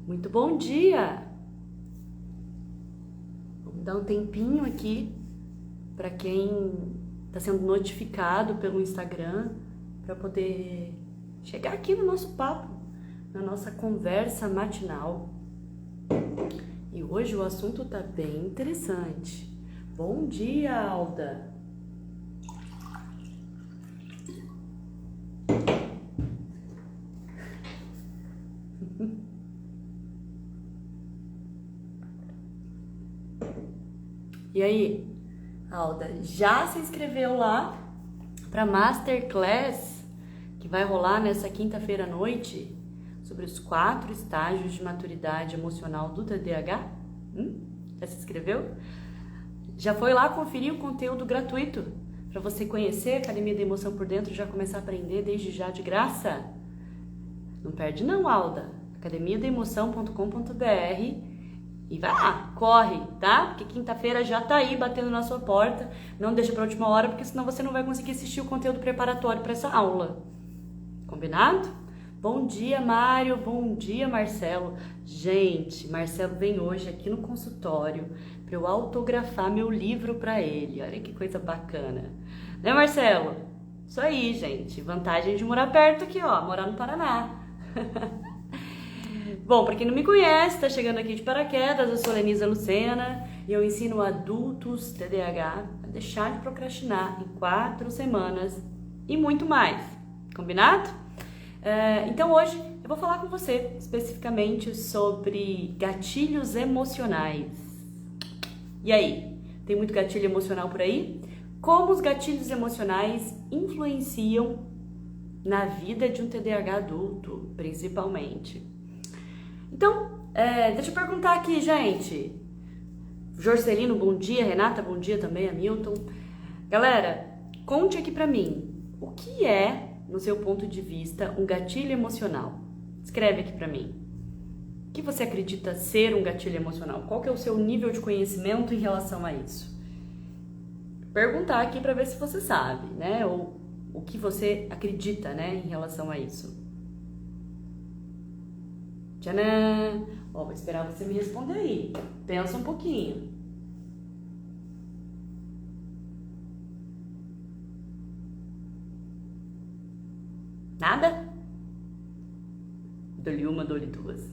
Muito bom dia! Vamos dar um tempinho aqui para quem está sendo notificado pelo Instagram para poder chegar aqui no nosso papo, na nossa conversa matinal. E hoje o assunto tá bem interessante. Bom dia, Alda! E aí, Alda, já se inscreveu lá para Masterclass que vai rolar nessa quinta-feira à noite sobre os 4 estágios de maturidade emocional do TDAH? Já se inscreveu? Já foi lá conferir o conteúdo gratuito para você conhecer a Academia da Emoção por Dentro e já começar a aprender desde já de graça? Não perde não, Alda. academiadaemoção.com.br e vai lá, corre, tá? Porque quinta-feira já tá aí batendo na sua porta. Não deixa pra última hora, porque senão você não vai conseguir assistir o conteúdo preparatório para essa aula. Combinado? Bom dia, Mário. Bom dia, Marcelo. Gente, Marcelo vem hoje aqui no consultório para eu autografar meu livro para ele. Olha que coisa bacana. Né, Marcelo? Isso aí, gente. Vantagem de morar perto aqui, ó. Morar no Paraná. Bom, para quem não me conhece, tá chegando aqui de paraquedas, eu sou Lenisa Lucena e eu ensino adultos TDAH a deixar de procrastinar em 4 semanas e muito mais. Combinado? Então hoje eu vou falar com você especificamente sobre gatilhos emocionais. E aí, tem muito gatilho emocional por aí? Como os gatilhos emocionais influenciam na vida de um TDAH adulto, principalmente? Então, deixa eu perguntar aqui, gente. Jorcelino, bom dia. Renata, bom dia também. Hamilton. Galera, conte aqui pra mim. O que é, no seu ponto de vista, um gatilho emocional? Escreve aqui pra mim. O que você acredita ser um gatilho emocional? Qual que é o seu nível de conhecimento em relação a isso? Perguntar aqui pra ver se você sabe, né? Ou o que você acredita, né, em relação a isso. Tcharam! Ó, vou esperar você me responder aí. Pensa um pouquinho. Nada? Dou-lhe uma, dou-lhe duas.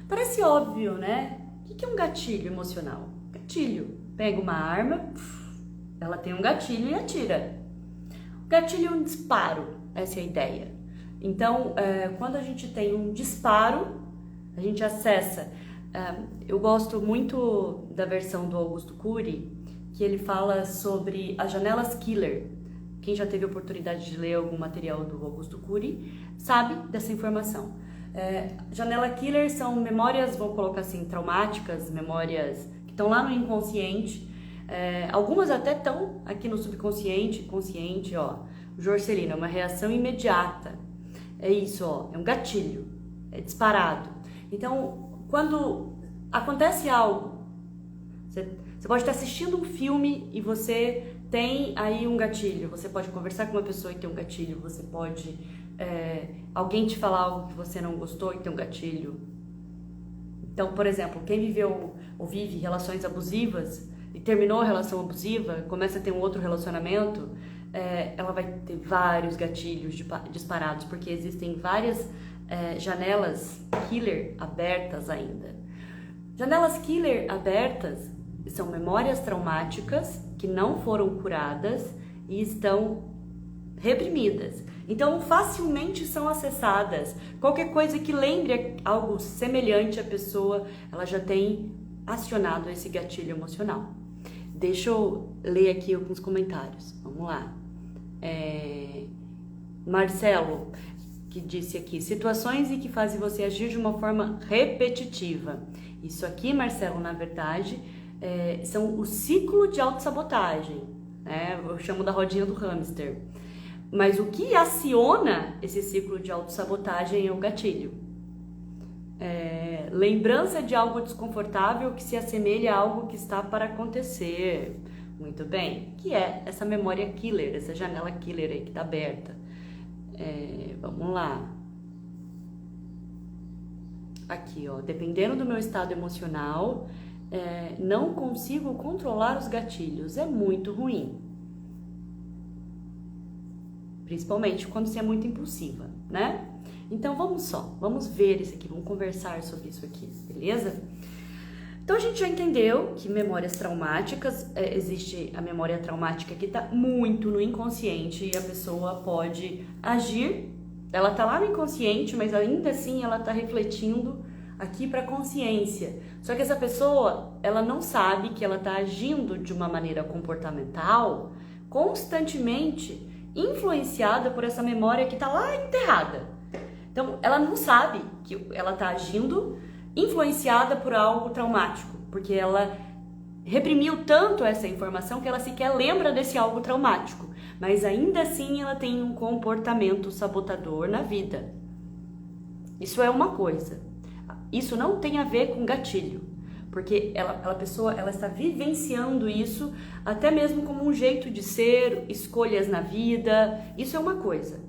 Parece óbvio, né? O que é um gatilho emocional? Gatilho. Pega uma arma, ela tem um gatilho e atira. O gatilho é um disparo, essa é a ideia. Então, quando a gente tem um disparo, a gente acessa. Eu gosto muito da versão do Augusto Cury, que ele fala sobre as janelas killer. Quem já teve a oportunidade de ler algum material do Augusto Cury sabe dessa informação. Janela killer são memórias, vou colocar assim, traumáticas, memórias que estão lá no inconsciente. Algumas até estão aqui no subconsciente, consciente, ó. Jorcelino, é uma reação imediata. É isso, ó, é um gatilho, é disparado. Então, quando acontece algo, você pode estar assistindo um filme e você tem aí um gatilho. Você pode conversar com uma pessoa e ter um gatilho. Você pode alguém te falar algo que você não gostou e ter um gatilho. Então, por exemplo, quem viveu ou vive relações abusivas e terminou a relação abusiva, começa a ter um outro relacionamento, ela vai ter vários gatilhos disparados, porque existem várias janelas killer abertas ainda. Janelas killer abertas são memórias traumáticas que não foram curadas e estão reprimidas. Então, facilmente são acessadas. Qualquer coisa que lembre algo semelhante à pessoa, ela já tem acionado esse gatilho emocional. Deixa eu ler aqui alguns comentários. Vamos lá. Marcelo, que disse aqui, situações em que fazem você agir de uma forma repetitiva. Isso aqui, Marcelo, na verdade, são o ciclo de autossabotagem, né? Eu chamo da rodinha do hamster. Mas o que aciona esse ciclo de autossabotagem é o gatilho. Lembrança de algo desconfortável que se assemelha a algo que está para acontecer. Muito bem. Que é essa memória killer, essa janela killer aí que está aberta. Vamos lá. aqui, ó, dependendo do meu estado emocional, não consigo controlar os gatilhos, é muito ruim. Principalmente quando você é muito impulsiva, né? Então vamos ver isso aqui, vamos conversar sobre isso aqui, beleza? Então a gente já entendeu que memórias traumáticas, existe a memória traumática que está muito no inconsciente e a pessoa pode agir, ela está lá no inconsciente, mas ainda assim ela está refletindo aqui para a consciência. Só que essa pessoa, ela não sabe que ela está agindo de uma maneira comportamental constantemente influenciada por essa memória que está lá enterrada. Então ela não sabe que ela está agindo influenciada por algo traumático, porque ela reprimiu tanto essa informação que ela sequer lembra desse algo traumático, mas ainda assim ela tem um comportamento sabotador na vida. Isso é uma coisa. Isso não tem a ver com gatilho, porque a pessoa está vivenciando isso até mesmo como um jeito de ser, escolhas na vida. Isso é uma coisa,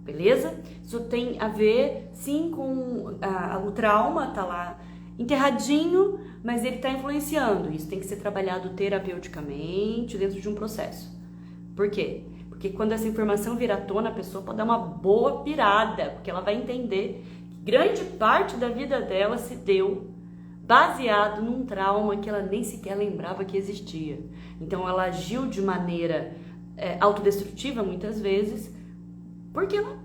beleza? Isso tem a ver, sim, com o trauma, tá lá enterradinho, mas ele está influenciando. Isso tem que ser trabalhado terapeuticamente dentro de um processo. Por quê? Porque quando essa informação vir à tona, a pessoa pode dar uma boa pirada, porque ela vai entender que grande parte da vida dela se deu baseado num trauma que ela nem sequer lembrava que existia. Então ela agiu de maneira autodestrutiva muitas vezes, porque ela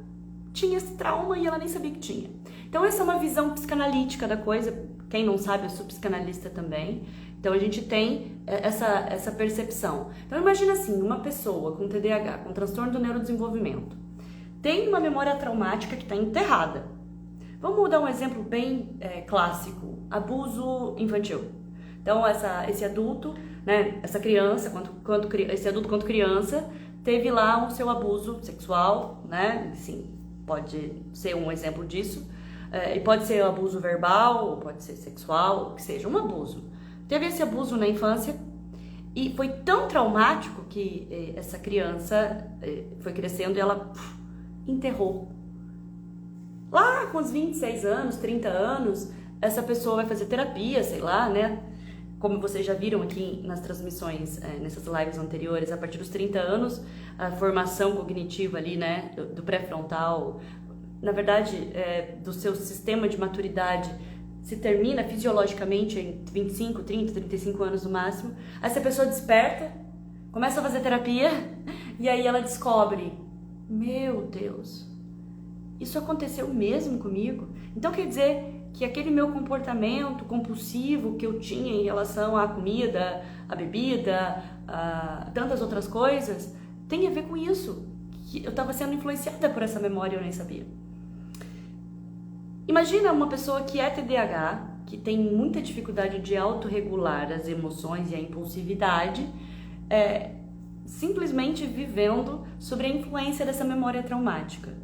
tinha esse trauma e ela nem sabia que tinha. Então essa é uma visão psicanalítica da coisa. Quem não sabe, eu sou psicanalista também. Então a gente tem essa percepção. Então imagina assim, uma pessoa com TDAH, com transtorno do neurodesenvolvimento, tem uma memória traumática que está enterrada. Vamos dar um exemplo bem clássico, abuso infantil. Então esse adulto, né, essa criança, esse adulto quando criança, teve lá o seu abuso sexual, né? Sim, pode ser um exemplo disso. E pode ser abuso verbal, ou pode ser sexual, que seja um abuso. Teve esse abuso na infância e foi tão traumático que essa criança foi crescendo e ela enterrou. Lá com os 26 anos, 30 anos, essa pessoa vai fazer terapia, sei lá, né? Como vocês já viram aqui nas transmissões, nessas lives anteriores, a partir dos 30 anos, a formação cognitiva ali, né, do pré-frontal, na verdade, do seu sistema de maturidade se termina fisiologicamente em 25, 30, 35 anos no máximo. Aí essa pessoa desperta, começa a fazer terapia e aí ela descobre, meu Deus, isso aconteceu mesmo comigo? Então quer dizer que aquele meu comportamento compulsivo que eu tinha em relação à comida, à bebida, a tantas outras coisas, tem a ver com isso, que eu estava sendo influenciada por essa memória e eu nem sabia. Imagina uma pessoa que é TDAH, que tem muita dificuldade de autorregular as emoções e a impulsividade, simplesmente vivendo sobre a influência dessa memória traumática.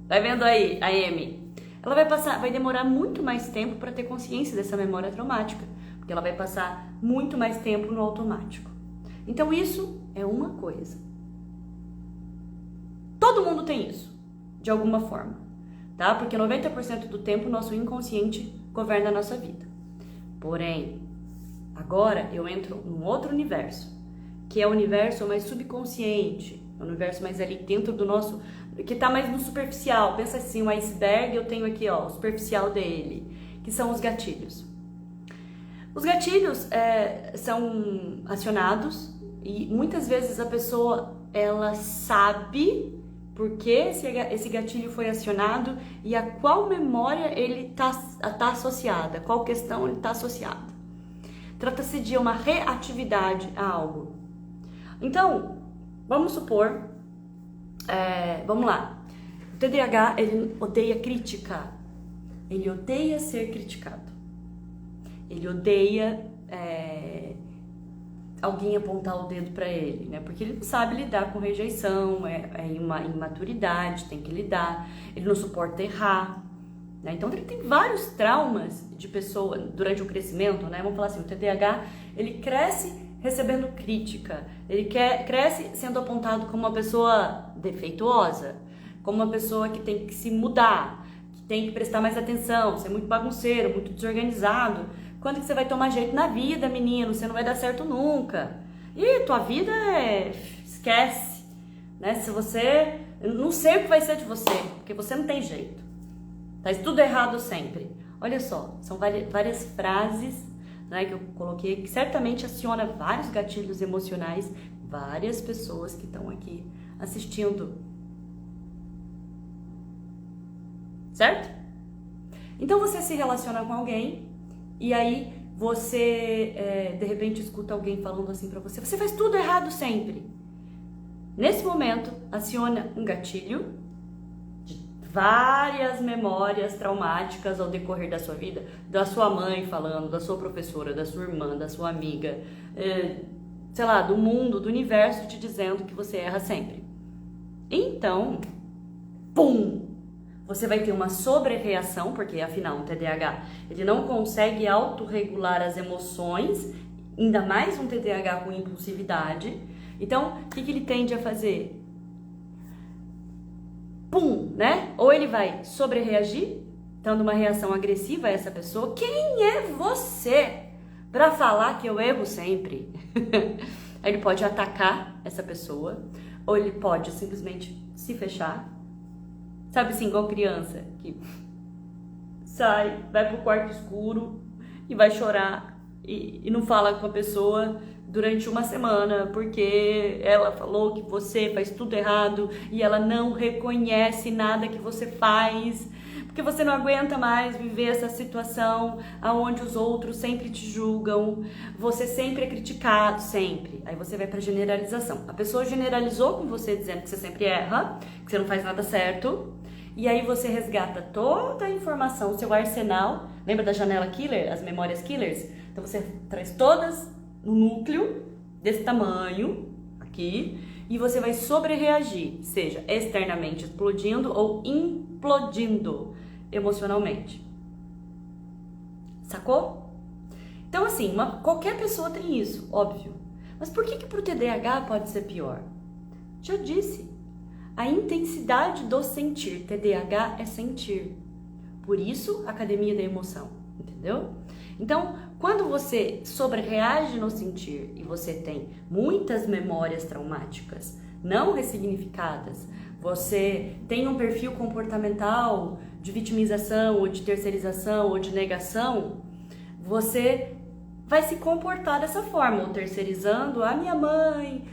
Vai vendo aí, a Amy. Ela vai demorar muito mais tempo para ter consciência dessa memória traumática, porque ela vai passar muito mais tempo no automático. Então isso é uma coisa. Todo mundo tem isso, de alguma forma, tá? Porque 90% do tempo o nosso inconsciente governa a nossa vida. Porém, agora eu entro num outro universo, que é o universo mais subconsciente, o universo mais ali dentro do nosso, que tá mais no superficial. Pensa assim, um iceberg, eu tenho aqui, ó, o superficial dele, que são os gatilhos. Os gatilhos são acionados e muitas vezes a pessoa, ela sabe por que esse gatilho foi acionado e a qual memória ele tá associada, qual questão ele está associado. Trata-se de uma reatividade a algo. Então, vamos supor, vamos lá, o TDAH, ele odeia crítica, ele odeia ser criticado, ele odeia alguém apontar o dedo para ele, né? Porque ele não sabe lidar com rejeição, uma imaturidade, tem que lidar, ele não suporta errar, né? Então ele tem vários traumas de pessoa durante o crescimento, né? Vamos falar assim, o TDAH, ele cresce recebendo crítica, ele cresce sendo apontado como uma pessoa defeituosa, como uma pessoa que tem que se mudar, tem que prestar mais atenção, você é muito bagunceiro, muito desorganizado. Quando que você vai tomar jeito na vida, menino? Você não vai dar certo nunca. E tua vida esquece, né? Se você... Eu não sei o que vai ser de você, porque você não tem jeito. Tá tudo errado sempre. Olha só, são várias frases, né, que eu coloquei, que certamente aciona vários gatilhos emocionais, várias pessoas que estão aqui assistindo. Certo? Então você se relaciona com alguém e aí você de repente escuta alguém falando assim pra você: você faz tudo errado sempre. Nesse momento aciona um gatilho de várias memórias traumáticas ao decorrer da sua vida, da sua mãe falando, da sua professora, da sua irmã, da sua amiga, sei lá, do mundo, do universo te dizendo que você erra sempre. Então, pum! Você vai ter uma sobre-reação, porque afinal um TDAH ele não consegue autorregular as emoções, ainda mais um TDAH com impulsividade. Então, o que ele tende a fazer? Pum, né? Ou ele vai sobre-reagir, dando uma reação agressiva a essa pessoa. Quem é você para falar que eu erro sempre? Aí ele pode atacar essa pessoa, ou ele pode simplesmente se fechar. Sabe assim, igual criança, que sai, vai pro quarto escuro e vai chorar e não fala com a pessoa durante uma semana, porque ela falou que você faz tudo errado e ela não reconhece nada que você faz, porque você não aguenta mais viver essa situação onde os outros sempre te julgam, você sempre é criticado, sempre. Aí você vai pra generalização. A pessoa generalizou com você dizendo que você sempre erra, que você não faz nada certo, e aí você resgata toda a informação, o seu arsenal. Lembra da janela killer, as memórias killers? Então você traz todas no núcleo desse tamanho aqui e você vai sobre-reagir, seja externamente explodindo ou implodindo emocionalmente. Sacou? Então assim, qualquer pessoa tem isso, óbvio. Mas por que pro TDAH pode ser pior? Já disse. A intensidade do sentir. TDAH é sentir. Por isso, academia da emoção. Entendeu? Então, quando você sobre-reage no sentir e você tem muitas memórias traumáticas não ressignificadas, você tem um perfil comportamental de vitimização ou de terceirização ou de negação, você vai se comportar dessa forma, ou terceirizando: a minha mãe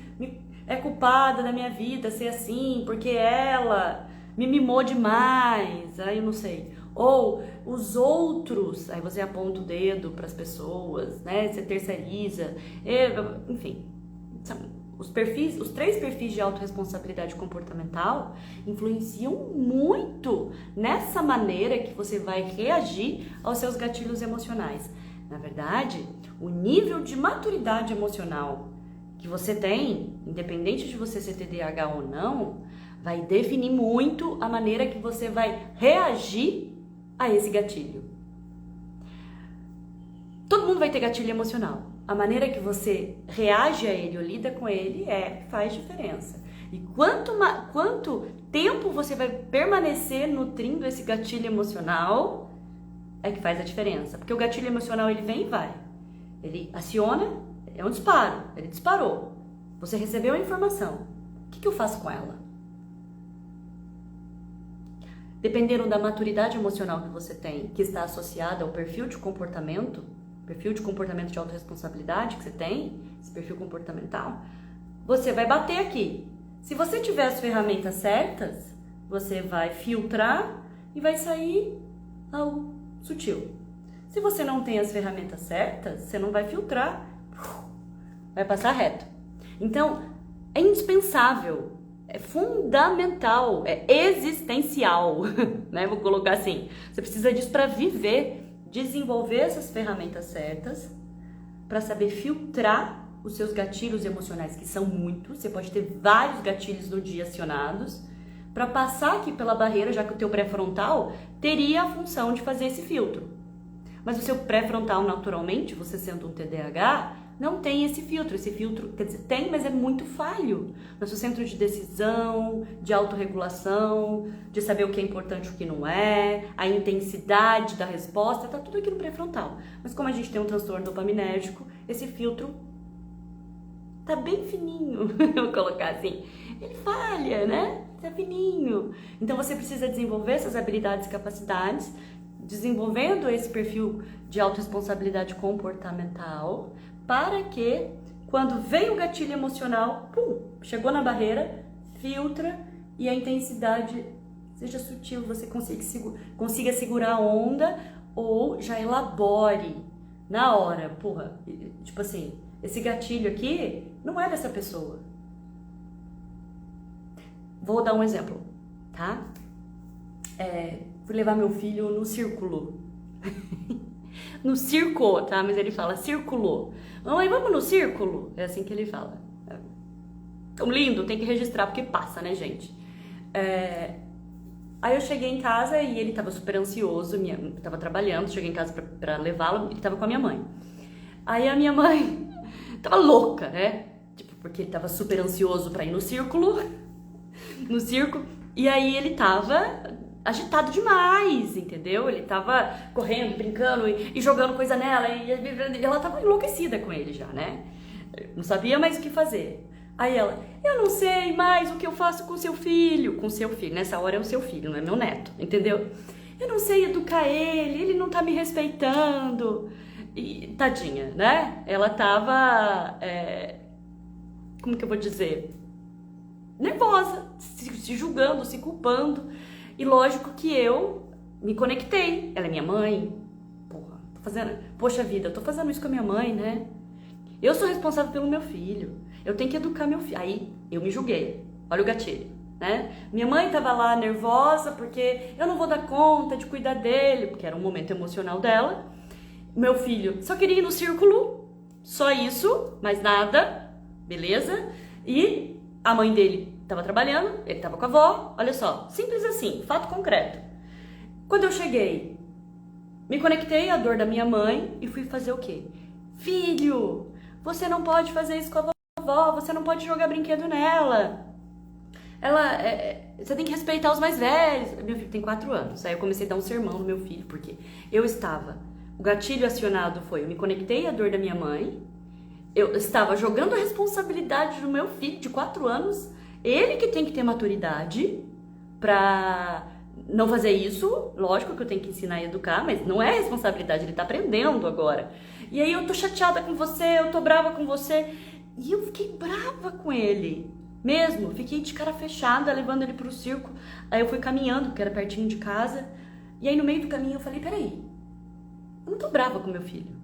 é culpada da minha vida ser assim, porque ela me mimou demais, aí eu não sei. Ou os outros, aí você aponta o dedo para as pessoas, né? Você terceiriza, enfim. Os 3 perfis de autorresponsabilidade comportamental influenciam muito nessa maneira que você vai reagir aos seus gatilhos emocionais. Na verdade, o nível de maturidade emocional que você tem, independente de você ser TDAH ou não, vai definir muito a maneira que você vai reagir a esse gatilho. Todo mundo vai ter gatilho emocional. A maneira que você reage a ele ou lida com ele faz diferença. E quanto tempo você vai permanecer nutrindo esse gatilho emocional é que faz a diferença. Porque o gatilho emocional ele vem e vai. Ele aciona. É um disparo, ele disparou. Você recebeu a informação. O que eu faço com ela? Dependendo da maturidade emocional que você tem, que está associada ao perfil de comportamento de autorresponsabilidade que você tem, esse perfil comportamental, você vai bater aqui. Se você tiver as ferramentas certas, você vai filtrar e vai sair ao sutil. Se você não tem as ferramentas certas, você não vai filtrar, vai passar reto. Então, é indispensável, é fundamental, é existencial, né? Vou colocar assim. Você precisa disso para viver, desenvolver essas ferramentas certas, para saber filtrar os seus gatilhos emocionais, que são muitos. Você pode ter vários gatilhos no dia acionados, para passar aqui pela barreira, já que o teu pré-frontal teria a função de fazer esse filtro. Mas o seu pré-frontal, naturalmente, você sendo um TDAH, não tem esse filtro, quer dizer, tem, mas é muito falho. Nosso centro de decisão, de autorregulação, de saber o que é importante e o que não é, a intensidade da resposta, tá tudo aqui no pré-frontal. Mas como a gente tem um transtorno dopaminérgico, esse filtro tá bem fininho, vou colocar assim, ele falha, né? Tá fininho. Então você precisa desenvolver essas habilidades e capacidades, desenvolvendo esse perfil de autorresponsabilidade comportamental, para que quando vem o gatilho emocional, pum, chegou na barreira, filtra e a intensidade seja sutil, você consiga segurar a onda ou já elabore na hora, porra, tipo assim, esse gatilho aqui não é dessa pessoa. Vou dar um exemplo, tá? Fui levar meu filho no círculo. No circo, tá? Mas ele fala círculo. Mamãe, vamos no círculo? É assim que ele fala. Tão lindo, tem que registrar porque passa, né, gente? Aí eu cheguei em casa e ele tava super ansioso, tava trabalhando, cheguei em casa pra levá-lo, ele tava com a minha mãe. Aí a minha mãe tava louca, né? Tipo, porque ele tava super ansioso pra ir no círculo, e aí ele tava agitado demais, entendeu? Ele tava correndo, brincando e jogando coisa nela, e ela tava enlouquecida com ele já, né? Não sabia mais o que fazer. Aí ela, eu não sei mais o que eu faço com seu filho. Nessa hora é o seu filho, não é meu neto, entendeu? Eu não sei educar ele não tá me respeitando. E, tadinha, né? Ela tava, como que eu vou dizer? Nervosa, se julgando, se culpando. E lógico que eu me conectei. Ela é minha mãe. Porra, poxa vida, eu tô fazendo isso com a minha mãe, né? Eu sou responsável pelo meu filho. Eu tenho que educar meu filho. Aí eu me julguei. Olha o gatilho, né? Minha mãe tava lá nervosa porque eu não vou dar conta de cuidar dele, porque era um momento emocional dela. Meu filho só queria ir no círculo, só isso, mais nada, beleza? E a mãe dele tava trabalhando, ele tava com a avó, olha só, simples assim, fato concreto. Quando eu cheguei, me conectei à dor da minha mãe e fui fazer o quê? Filho, você não pode fazer isso com a vovó, você não pode jogar brinquedo nela. Você tem que respeitar os mais velhos. Meu filho tem 4 anos, aí eu comecei a dar um sermão no meu filho, porque o gatilho acionado foi, eu me conectei à dor da minha mãe, eu estava jogando a responsabilidade do meu filho de 4 anos, ele que tem que ter maturidade pra não fazer isso. Lógico que eu tenho que ensinar e educar, mas não é responsabilidade, ele tá aprendendo agora. E aí eu tô chateada com você, eu tô brava com você. E eu fiquei brava com ele, mesmo. Fiquei de cara fechada, levando ele pro circo. Aí eu fui caminhando, porque era pertinho de casa. E aí no meio do caminho eu falei, peraí, eu não tô brava com meu filho.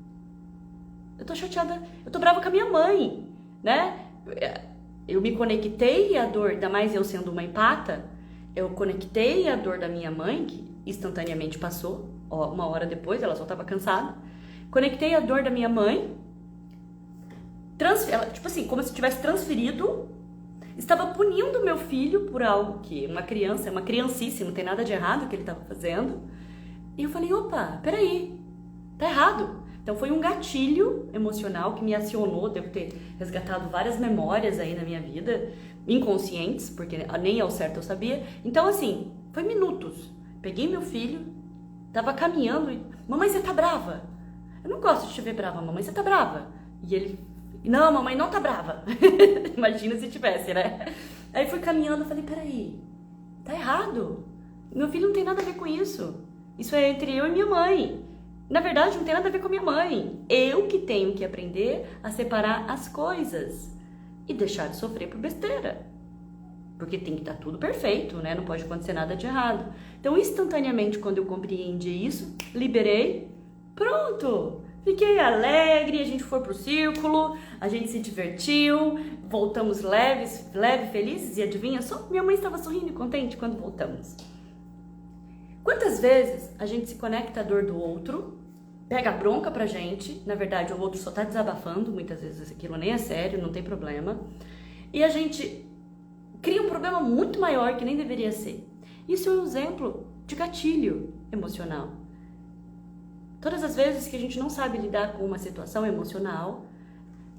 Eu tô chateada, eu tô brava com a minha mãe, né? Eu me conectei à dor, ainda mais eu sendo uma empata, eu conectei à dor da minha mãe, que instantaneamente passou, uma hora depois, ela só estava cansada. Conectei a dor da minha mãe, tipo assim, como se tivesse transferido, estava punindo meu filho por algo que uma criancice, não tem nada de errado que ele estava fazendo. E eu falei, opa, peraí, tá errado. Então foi um gatilho emocional que me acionou, devo ter resgatado várias memórias aí na minha vida, inconscientes, porque nem ao certo eu sabia. Então assim, foi minutos. Peguei meu filho, tava caminhando e, mamãe, você tá brava? Eu não gosto de te ver brava, mamãe, você tá brava? E ele, não, mamãe, não tá brava. Imagina se tivesse, né? Aí fui caminhando e falei, peraí, tá errado. Meu filho não tem nada a ver com isso. Isso é entre eu e minha mãe. Na verdade, não tem nada a ver com a minha mãe. Eu que tenho que aprender a separar as coisas e deixar de sofrer por besteira. Porque tem que estar tudo perfeito, né? Não pode acontecer nada de errado. Então, instantaneamente, quando eu compreendi isso, liberei, pronto! Fiquei alegre, a gente foi pro círculo, a gente se divertiu, voltamos leves, felizes, e adivinha só? Minha mãe estava sorrindo e contente quando voltamos. Quantas vezes a gente se conecta à dor do outro, pega a bronca pra gente, na verdade o outro só tá desabafando, muitas vezes aquilo nem é sério, não tem problema, e a gente cria um problema muito maior que nem deveria ser. Isso é um exemplo de gatilho emocional. Todas as vezes que a gente não sabe lidar com uma situação emocional,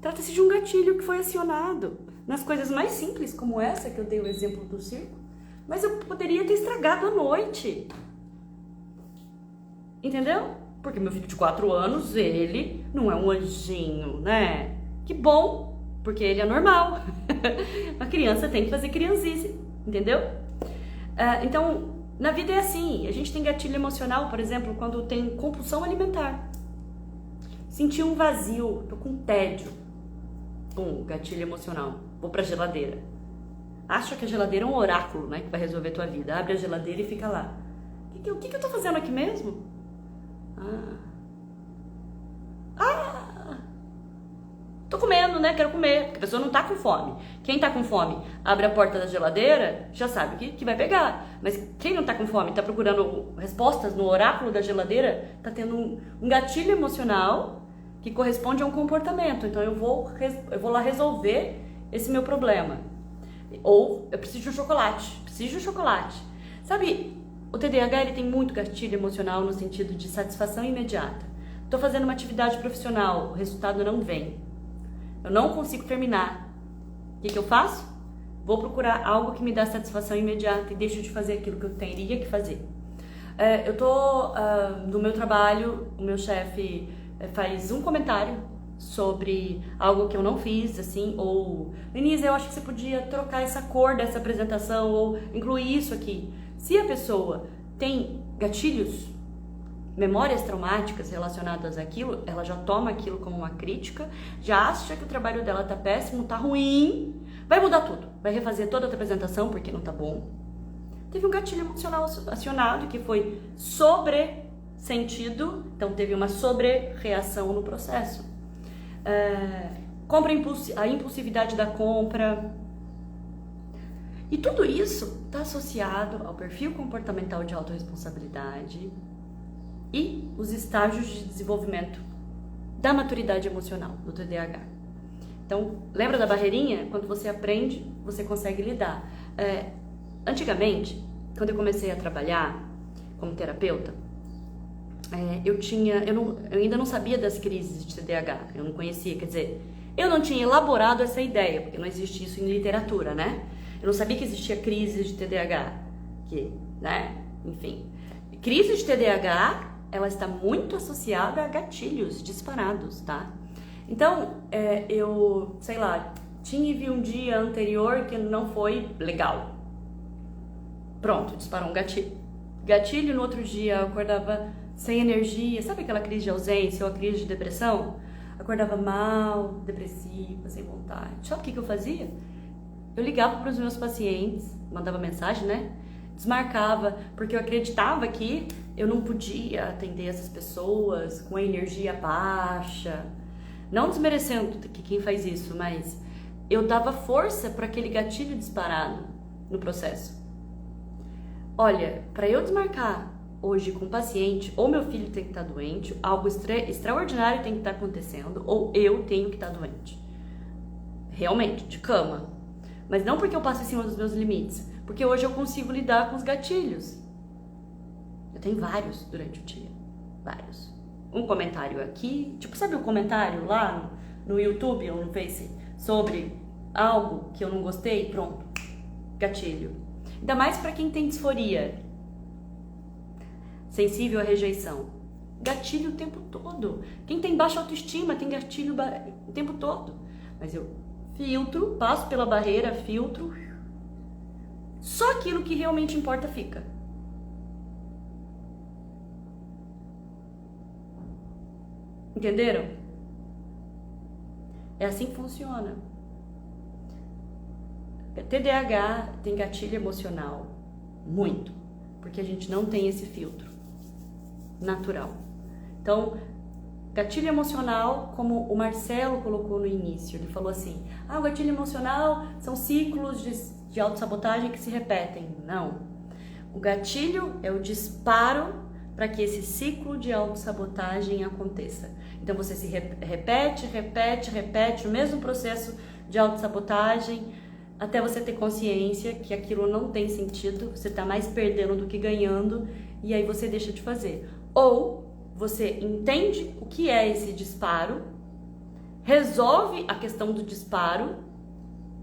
Trata-se de um gatilho que foi acionado nas coisas mais simples, como essa que eu dei o exemplo do circo, mas eu poderia ter estragado a noite. Entendeu? Porque meu filho de 4 anos, ele não é um anjinho, né? Que bom, porque ele é normal. A criança tem que fazer criancice, entendeu? Então, na vida é assim, a gente tem gatilho emocional, por exemplo, quando tem compulsão alimentar. Senti um vazio, tô com tédio. Pum, gatilho emocional. Vou pra geladeira. Acha que a geladeira é um oráculo, né? Que vai resolver a tua vida. Abre a geladeira e fica lá. O que eu tô fazendo aqui mesmo? Tô comendo, né? Quero comer. Porque a pessoa não tá com fome. Quem tá com fome abre a porta da geladeira, já sabe que vai pegar. Mas quem não tá com fome, tá procurando respostas no oráculo da geladeira, tá tendo um gatilho emocional que corresponde a um comportamento. Então eu vou lá resolver esse meu problema. Ou eu preciso de um chocolate. Sabe, o TDAH ele tem muito gatilho emocional no sentido de satisfação imediata. Tô fazendo uma atividade profissional, o resultado não vem. Eu não consigo terminar. O que eu faço? Vou procurar algo que me dá satisfação imediata e deixo de fazer aquilo que eu teria que fazer. Eu tô no meu trabalho, o meu chefe faz um comentário sobre algo que eu não fiz, assim, ou Denise, eu acho que você podia trocar essa cor dessa apresentação ou incluir isso aqui. Se a pessoa tem gatilhos, memórias traumáticas relacionadas àquilo, ela já toma aquilo como uma crítica, já acha que o trabalho dela tá péssimo, tá ruim, vai mudar tudo, vai refazer toda a apresentação porque não tá bom. Teve um gatilho emocional acionado que foi sobre-sentido, então teve uma sobre-reação no processo. A impulsividade da compra. E tudo isso está associado ao perfil comportamental de autorresponsabilidade e os estágios de desenvolvimento da maturidade emocional do TDAH. Então, lembra da barreirinha? Quando você aprende, você consegue lidar. Antigamente, quando eu comecei a trabalhar como terapeuta, eu ainda não sabia das crises de TDAH, eu não conhecia, quer dizer, eu não tinha elaborado essa ideia, porque não existe isso em literatura, né? Eu não sabia que existia crise de TDAH, enfim. Crise de TDAH, ela está muito associada a gatilhos disparados, tá? Então, tive um dia anterior que não foi legal. Pronto, disparou um gatilho. Gatilho, no outro dia eu acordava sem energia, sabe aquela crise de ausência ou a crise de depressão? Acordava mal, depressiva, sem vontade. Sabe o que eu fazia? Eu ligava para os meus pacientes, mandava mensagem, né? Desmarcava, porque eu acreditava que eu não podia atender essas pessoas com a energia baixa. Não desmerecendo quem faz isso, mas eu dava força para aquele gatilho disparado no processo. Olha, para eu desmarcar hoje com o paciente, ou meu filho tem que estar doente, algo extraordinário tem que estar acontecendo, ou eu tenho que estar doente. Realmente, de cama. Mas não porque eu passo em cima dos meus limites, porque hoje eu consigo lidar com os gatilhos. Eu tenho vários durante o dia, vários. Um comentário aqui, sabe o comentário lá no YouTube ou no Face sobre algo que eu não gostei? Pronto, gatilho. Ainda mais para quem tem disforia, sensível à rejeição. Gatilho o tempo todo. Quem tem baixa autoestima tem gatilho o tempo todo. Mas eu filtro, passo pela barreira, filtro. Só aquilo que realmente importa fica. Entenderam? É assim que funciona. TDAH tem gatilho emocional, muito, porque a gente não tem esse filtro natural. Então, gatilho emocional, como o Marcelo colocou no início, ele falou assim, o gatilho emocional são ciclos de autossabotagem que se repetem. Não. O gatilho é o disparo para que esse ciclo de autossabotagem aconteça. Então você se repete o mesmo processo de autossabotagem até você ter consciência que aquilo não tem sentido, você está mais perdendo do que ganhando e aí você deixa de fazer. Ou você entende o que é esse disparo, resolve a questão do disparo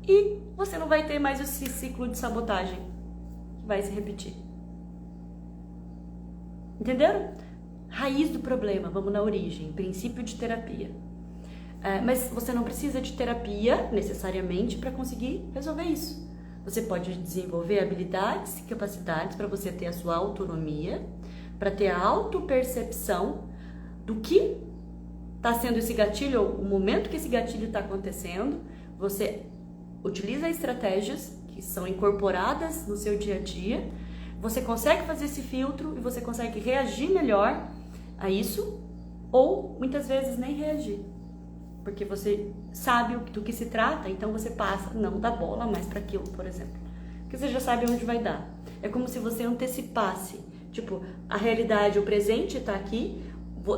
e você não vai ter mais esse ciclo de sabotagem que vai se repetir. Entenderam? Raiz do problema, vamos na origem, princípio de terapia. Mas você não precisa de terapia necessariamente para conseguir resolver isso. Você pode desenvolver habilidades e capacidades para você ter a sua autonomia, para ter a autopercepção do que está sendo esse gatilho, ou o momento que esse gatilho está acontecendo. Você utiliza estratégias que são incorporadas no seu dia a dia, você consegue fazer esse filtro e você consegue reagir melhor a isso, ou muitas vezes nem reagir, porque você sabe do que se trata, então você passa, não dá bola mais para aquilo, por exemplo, porque você já sabe onde vai dar. É como se você antecipasse, tipo, a realidade, o presente está aqui,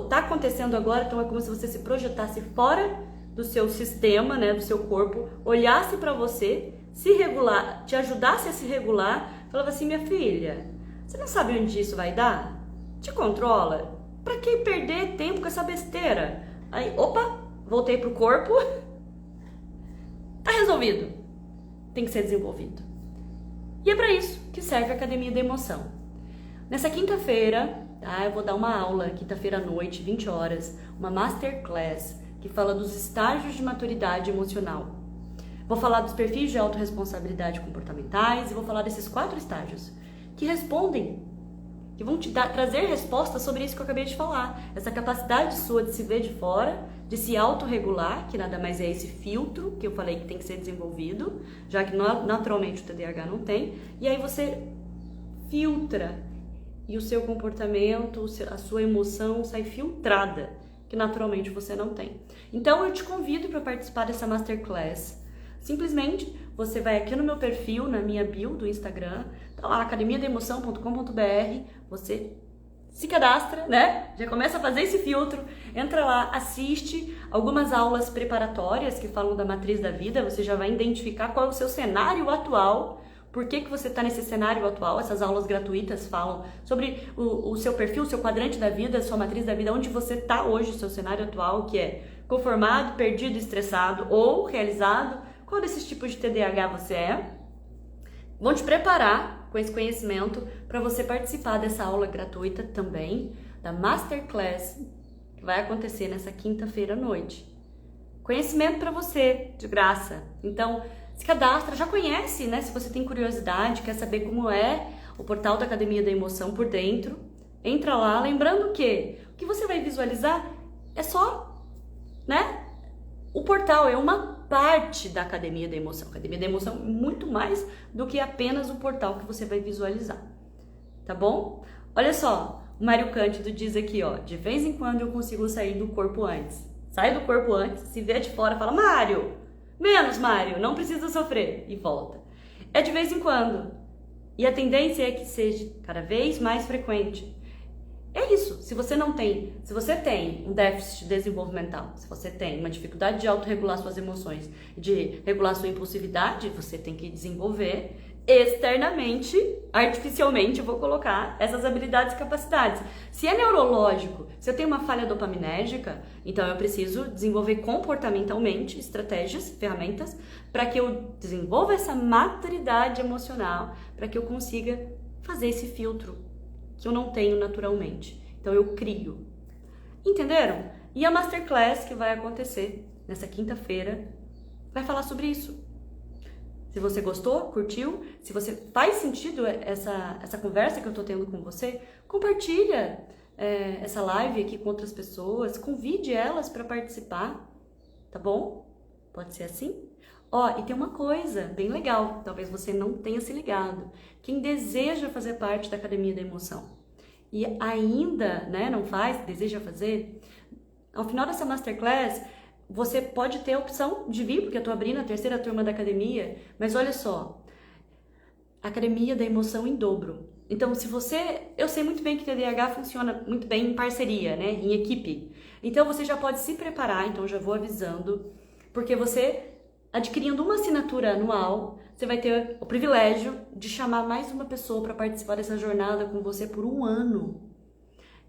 está acontecendo agora, então é como se você se projetasse fora do seu sistema, né, do seu corpo, olhasse para você, se regular, te ajudasse a se regular, falava assim: minha filha, você não sabe onde isso vai dar? Te controla? Pra que perder tempo com essa besteira? Aí, opa, voltei pro corpo. Tá resolvido. Tem que ser desenvolvido. E é pra isso que serve a Academia da Emoção. Nessa quinta-feira, tá, eu vou dar uma aula, quinta-feira à noite, 20 horas, uma masterclass que fala dos estágios de maturidade emocional. Vou falar dos perfis de autorresponsabilidade comportamentais e vou falar desses 4 estágios que respondem, que vão te trazer respostas sobre isso que eu acabei de falar. Essa capacidade sua de se ver de fora, de se autorregular, que nada mais é esse filtro que eu falei que tem que ser desenvolvido, já que naturalmente o TDAH não tem. E aí você filtra e o seu comportamento, a sua emoção sai filtrada, que naturalmente você não tem. Então eu te convido para participar dessa masterclass. Simplesmente você vai aqui no meu perfil, na minha bio do Instagram, tá lá, academiadeemoção.com.br, você se cadastra, né? Já começa a fazer esse filtro, entra lá, assiste algumas aulas preparatórias que falam da matriz da vida, você já vai identificar qual é o seu cenário atual, por que você está nesse cenário atual. Essas aulas gratuitas falam sobre o seu perfil, o seu quadrante da vida, a sua matriz da vida, onde você está hoje, o seu cenário atual, que é conformado, perdido, estressado ou realizado. Qual desses tipos de TDAH você é? Vão te preparar com esse conhecimento para você participar dessa aula gratuita também, da Masterclass, que vai acontecer nessa quinta-feira à noite. Conhecimento para você, de graça. Então, se cadastra, já conhece, né? Se você tem curiosidade, quer saber como é o portal da Academia da Emoção por dentro, entra lá, lembrando que o que você vai visualizar é só, né? O portal é uma parte da Academia da Emoção. A Academia da Emoção é muito mais do que apenas o portal que você vai visualizar. Tá bom? Olha só, o Mário Cândido diz aqui, ó, de vez em quando eu consigo sair do corpo antes. Sai do corpo antes, se vê de fora, fala: Mário, menos Mário, não precisa sofrer, e volta. É de vez em quando. E a tendência é que seja cada vez mais frequente. É isso, se você tem um déficit desenvolvimental, se você tem uma dificuldade de autorregular suas emoções, de regular sua impulsividade, você tem que desenvolver externamente, artificialmente, eu vou colocar essas habilidades e capacidades. Se é neurológico, se eu tenho uma falha dopaminérgica, então eu preciso desenvolver comportamentalmente estratégias, ferramentas, para que eu desenvolva essa maturidade emocional, para que eu consiga fazer esse filtro que eu não tenho naturalmente. Então eu crio. Entenderam? E a Masterclass que vai acontecer nessa quinta-feira vai falar sobre isso. Se você gostou, curtiu, se você faz sentido essa conversa que eu tô tendo com você, compartilha essa live aqui com outras pessoas, convide elas para participar, tá bom? Pode ser assim? Ó, e tem uma coisa bem legal, talvez você não tenha se ligado. Quem deseja fazer parte da Academia da Emoção e ainda, né, não faz, deseja fazer, ao final dessa Masterclass, você pode ter a opção de vir, porque eu tô abrindo a 3ª turma da Academia, mas olha só, Academia da Emoção em dobro. Então, eu sei muito bem que TDAH funciona muito bem em parceria, né, em equipe. Então, você já pode se preparar, então já vou avisando, porque você, adquirindo uma assinatura anual, você vai ter o privilégio de chamar mais uma pessoa para participar dessa jornada com você por 1 ano.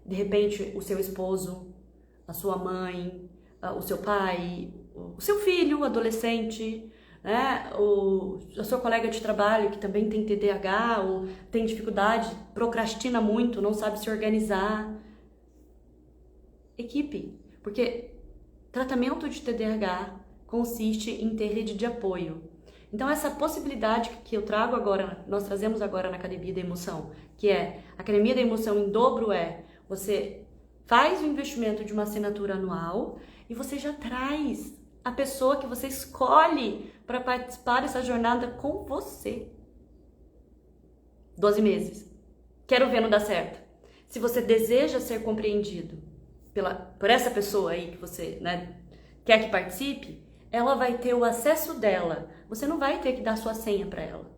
De repente, o seu esposo, a sua mãe, o seu pai, o seu filho, o adolescente, né? A sua colega de trabalho que também tem TDAH ou tem dificuldade, procrastina muito, não sabe se organizar. Equipe, porque tratamento de TDAH consiste em ter rede de apoio. Então essa possibilidade que eu trago agora, nós trazemos agora na Academia da Emoção, que é a Academia da Emoção em dobro você faz o investimento de uma assinatura anual e você já traz a pessoa que você escolhe para participar dessa jornada com você. 12 meses. Quero ver não dar certo. Se você deseja ser compreendido por essa pessoa aí que você, né, quer que participe, ela vai ter o acesso dela. Você não vai ter que dar sua senha para ela.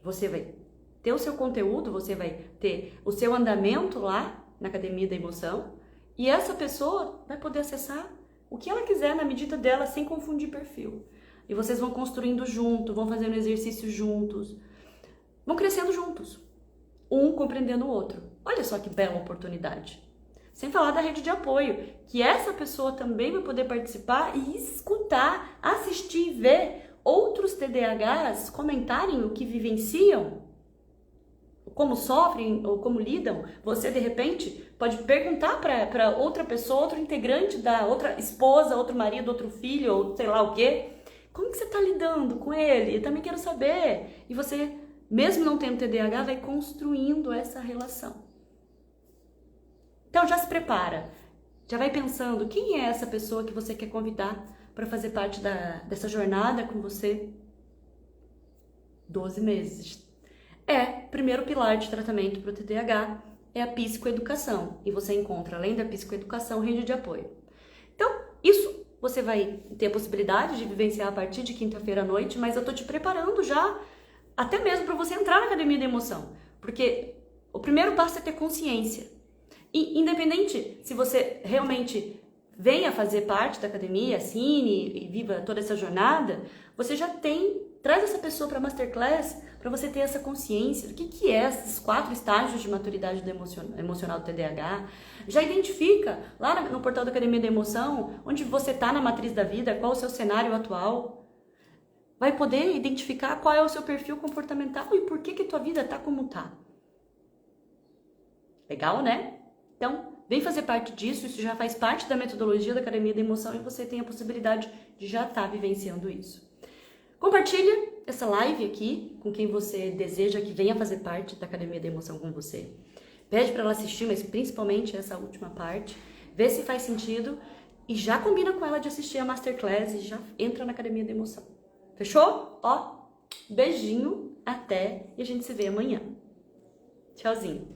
Você vai ter o seu conteúdo, você vai ter o seu andamento lá na Academia da Emoção e essa pessoa vai poder acessar o que ela quiser na medida dela, sem confundir perfil. E vocês vão construindo junto, vão fazendo exercícios juntos, vão crescendo juntos, um compreendendo o outro. Olha só que bela oportunidade. Sem falar da rede de apoio, que essa pessoa também vai poder participar e escutar, assistir e ver outros TDAHs comentarem o que vivenciam, como sofrem ou como lidam. Você, de repente, pode perguntar para outra pessoa, outro integrante da outra esposa, outro marido, outro filho, ou sei lá o quê. Como que você está lidando com ele? Eu também quero saber. E você, mesmo não tendo TDAH, vai construindo essa relação. Então já se prepara, já vai pensando quem é essa pessoa que você quer convidar para fazer parte dessa jornada com você. 12 meses. Primeiro pilar de tratamento para o TDAH é a psicoeducação. E você encontra, além da psicoeducação, rede de apoio. Então, isso você vai ter a possibilidade de vivenciar a partir de quinta-feira à noite, mas eu estou te preparando já, até mesmo para você entrar na Academia da Emoção. Porque o primeiro passo é ter consciência. E independente se você realmente venha fazer parte da academia, assine e viva toda essa jornada, você já traz essa pessoa para a Masterclass para você ter essa consciência do que é esses 4 estágios de maturidade do emocional do TDAH. Já identifica lá no portal da Academia da Emoção onde você está na matriz da vida, qual o seu cenário atual. Vai poder identificar qual é o seu perfil comportamental e por que tua vida está como está. Legal, né? Então, vem fazer parte disso, isso já faz parte da metodologia da Academia da Emoção e você tem a possibilidade de já estar vivenciando isso. Compartilha essa live aqui com quem você deseja que venha fazer parte da Academia da Emoção com você. Pede para ela assistir, mas principalmente essa última parte, vê se faz sentido e já combina com ela de assistir a Masterclass e já entra na Academia da Emoção. Fechou? Beijinho, até e a gente se vê amanhã. Tchauzinho.